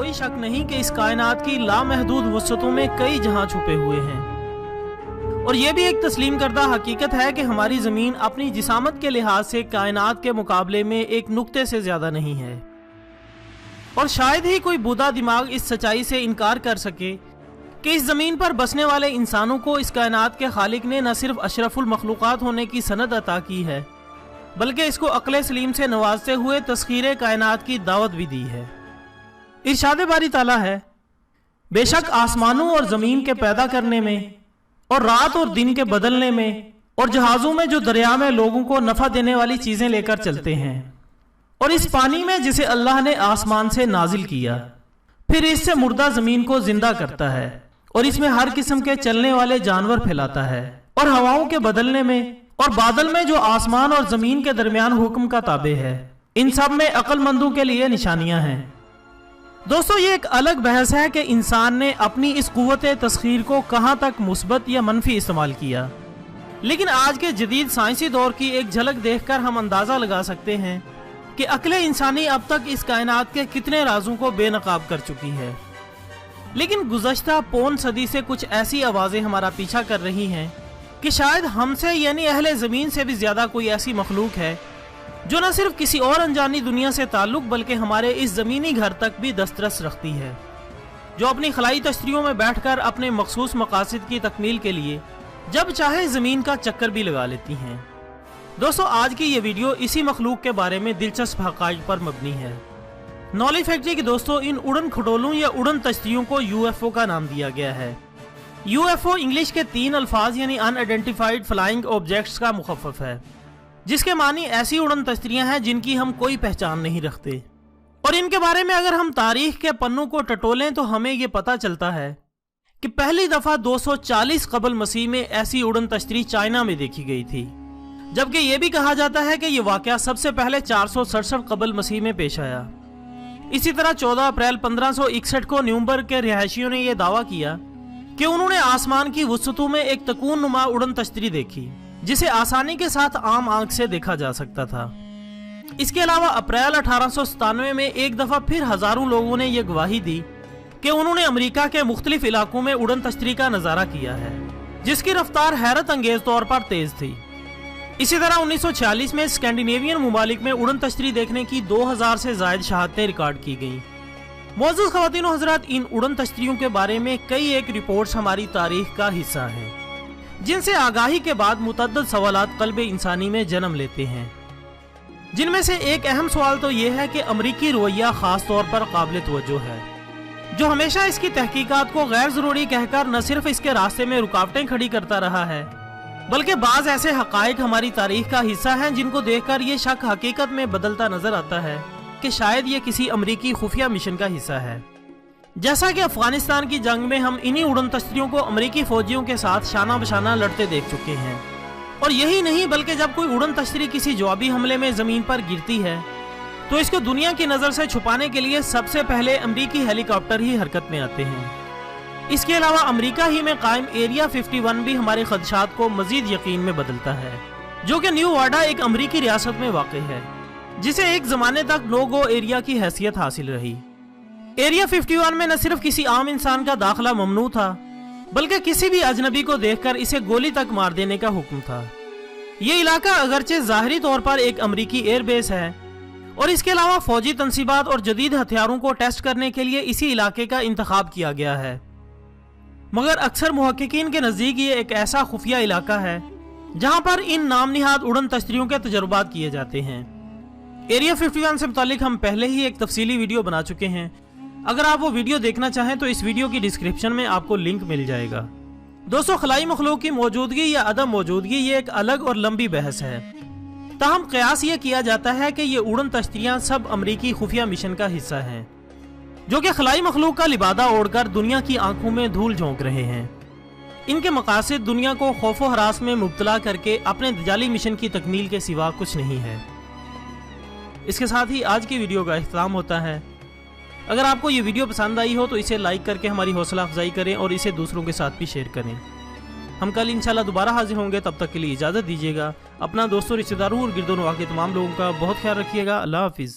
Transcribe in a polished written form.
کوئی شک نہیں کہ اس کائنات کی لامحدود وسعتوں میں کئی جہاں چھپے ہوئے ہیں، اور یہ بھی ایک تسلیم کردہ حقیقت ہے کہ ہماری زمین اپنی جسامت کے لحاظ سے کائنات کے مقابلے میں ایک نقطے سے زیادہ نہیں ہے، اور شاید ہی کوئی بودا دماغ اس سچائی سے انکار کر سکے کہ اس زمین پر بسنے والے انسانوں کو اس کائنات کے خالق نے نہ صرف اشرف المخلوقات ہونے کی سند عطا کی ہے، بلکہ اس کو عقل سلیم سے نوازتے ہوئے تسخیر کائنات کی دعوت بھی دی ہے۔ ارشاد باری تعالیٰ ہے، بے شک آسمانوں اور زمین کے پیدا کرنے میں اور رات اور دن کے بدلنے میں اور جہازوں میں جو دریا میں لوگوں کو نفع دینے والی چیزیں لے کر چلتے ہیں، اور اس پانی میں جسے اللہ نے آسمان سے نازل کیا، پھر اس سے مردہ زمین کو زندہ کرتا ہے، اور اس میں ہر قسم کے چلنے والے جانور پھیلاتا ہے، اور ہواؤں کے بدلنے میں اور بادل میں جو آسمان اور زمین کے درمیان حکم کا تابع ہے، ان سب میں عقل مندوں کے لیے نشانیاں ہیں۔ دوستو، یہ ایک الگ بحث ہے کہ انسان نے اپنی اس قوت تسخیر کو کہاں تک مثبت یا منفی استعمال کیا، لیکن آج کے جدید سائنسی دور کی ایک جھلک دیکھ کر ہم اندازہ لگا سکتے ہیں کہ عقل انسانی اب تک اس کائنات کے کتنے رازوں کو بے نقاب کر چکی ہے۔ لیکن گزشتہ پون صدی سے کچھ ایسی آوازیں ہمارا پیچھا کر رہی ہیں کہ شاید ہم سے یعنی اہل زمین سے بھی زیادہ کوئی ایسی مخلوق ہے جو نہ صرف کسی اور انجانی دنیا سے تعلق بلکہ ہمارے اس زمینی گھر تک بھی دسترس رکھتی ہے، جو اپنی خلائی تشتریوں میں بیٹھ کر اپنے مخصوص مقاصد کی تکمیل کے لیے جب چاہے زمین کا چکر بھی لگا لیتی ہیں۔ دوستو، آج کی یہ ویڈیو اسی مخلوق کے بارے میں دلچسپ حقائق پر مبنی ہے۔ نالج فیکٹری کے دوستو، ان اڑن کھٹولوں یا اڑن تشتریوں کو UFO کا نام دیا گیا ہے۔ UFO انگلش کے 3 الفاظ یعنی ان آئیڈینٹیفائڈ فلائنگ آبجیکٹس کا مخفف ہے، جس کے معنی ایسی اڑن تشتریاں ہیں جن کی ہم کوئی پہچان نہیں رکھتے، اور ان کے بارے میں اگر ہم تاریخ کے پنوں کو ٹٹولیں تو ہمیں یہ پتہ چلتا ہے کہ پہلی دفعہ 240 قبل مسیح میں ایسی اڑن تشتری چائنا میں دیکھی گئی تھی، جبکہ یہ بھی کہا جاتا ہے کہ یہ واقعہ سب سے پہلے 467 قبل مسیح میں پیش آیا۔ اسی طرح 14 اپریل 1561 کو نیومبرگ کے رہائشیوں نے یہ دعویٰ کیا کہ انہوں نے آسمان کی وسعتوں میں ایک تکون نما اڑن تشتری دیکھی جسے آسانی کے ساتھ عام آنکھ سے دیکھا جا سکتا تھا۔ اس کے علاوہ اپریل 1897 میں ایک دفعہ پھر ہزاروں لوگوں نے یہ گواہی دی کہ انہوں نے امریکہ کے مختلف علاقوں میں اڑن تشتری کا نظارہ کیا ہے، جس کی رفتار حیرت انگیز طور پر تیز تھی۔ اسی طرح 1946 میں اسکینڈینیوین ممالک میں اڑن تشتری دیکھنے کی 2000 سے زائد شہادتیں ریکارڈ کی گئیں۔ معزز خواتین و حضرات، ان اڑن تشتریوں کے بارے میں کئی ایک رپورٹس ہماری تاریخ کا حصہ ہیں، جن سے آگاہی کے بعد متعدد سوالات قلب انسانی میں جنم لیتے ہیں۔ جن میں سے ایک اہم سوال تو یہ ہے کہ امریکی رویہ خاص طور پر قابل توجہ ہے، جو ہمیشہ اس کی تحقیقات کو غیر ضروری کہہ کر نہ صرف اس کے راستے میں رکاوٹیں کھڑی کرتا رہا ہے، بلکہ بعض ایسے حقائق ہماری تاریخ کا حصہ ہیں جن کو دیکھ کر یہ شک حقیقت میں بدلتا نظر آتا ہے کہ شاید یہ کسی امریکی خفیہ مشن کا حصہ ہے۔ جیسا کہ افغانستان کی جنگ میں ہم انہی اڑن تشتریوں کو امریکی فوجیوں کے ساتھ شانہ بشانہ لڑتے دیکھ چکے ہیں، اور یہی نہیں بلکہ جب کوئی اڑن تشتری کسی جوابی حملے میں زمین پر گرتی ہے تو اس کو دنیا کی نظر سے چھپانے کے لیے سب سے پہلے امریکی ہیلی کاپٹر ہی حرکت میں آتے ہیں۔ اس کے علاوہ امریکہ ہی میں قائم ایریا 51 بھی ہمارے خدشات کو مزید یقین میں بدلتا ہے، جو کہ نیو واڈا ایک امریکی ریاست میں واقع ہے، جسے ایک زمانے تک نو گو ایریا کی حیثیت حاصل رہی۔ ایریا 51 میں نہ صرف کسی عام انسان کا داخلہ ممنوع تھا، بلکہ کسی بھی اجنبی کو دیکھ کر اسے گولی تک مار دینے کا حکم تھا۔ یہ علاقہ اگرچہ ظاہری طور پر ایک امریکی ایئر بیس ہے، اور اس کے علاوہ فوجی تنصیبات اور جدید ہتھیاروں کو ٹیسٹ کرنے کے لیے اسی علاقے کا انتخاب کیا گیا ہے، مگر اکثر محققین کے نزدیک یہ ایک ایسا خفیہ علاقہ ہے جہاں پر ان نام نہاد اڑن تشتریوں کے تجربات کیے جاتے ہیں۔ ایریا 51 سے متعلق ہم پہلے ہی ایک تفصیلی ویڈیو بنا چکے ہیں، اگر آپ وہ ویڈیو دیکھنا چاہیں تو اس ویڈیو کی ڈسکرپشن میں آپ کو لنک مل جائے گا۔ دوستو، خلائی مخلوق کی موجودگی یا عدم موجودگی یہ ایک الگ اور لمبی بحث ہے، تاہم قیاس یہ کیا جاتا ہے کہ یہ اڑن تشتریاں سب امریکی خفیہ مشن کا حصہ ہیں، جو کہ خلائی مخلوق کا لبادہ اوڑھ کر دنیا کی آنکھوں میں دھول جھونک رہے ہیں۔ ان کے مقاصد دنیا کو خوف و ہراس میں مبتلا کر کے اپنے دجالی مشن کی تکمیل کے سوا کچھ نہیں ہے۔ اس کے ساتھ ہی آج کی ویڈیو کا اختتام ہوتا ہے۔ اگر آپ کو یہ ویڈیو پسند آئی ہو تو اسے لائک کر کے ہماری حوصلہ افزائی کریں اور اسے دوسروں کے ساتھ بھی شیئر کریں۔ ہم کل انشاءاللہ دوبارہ حاضر ہوں گے، تب تک کے لیے اجازت دیجیے گا۔ اپنا دوستوں، رشتہ داروں اور گرد و نواح کے تمام لوگوں کا بہت خیال رکھیے گا۔ اللہ حافظ۔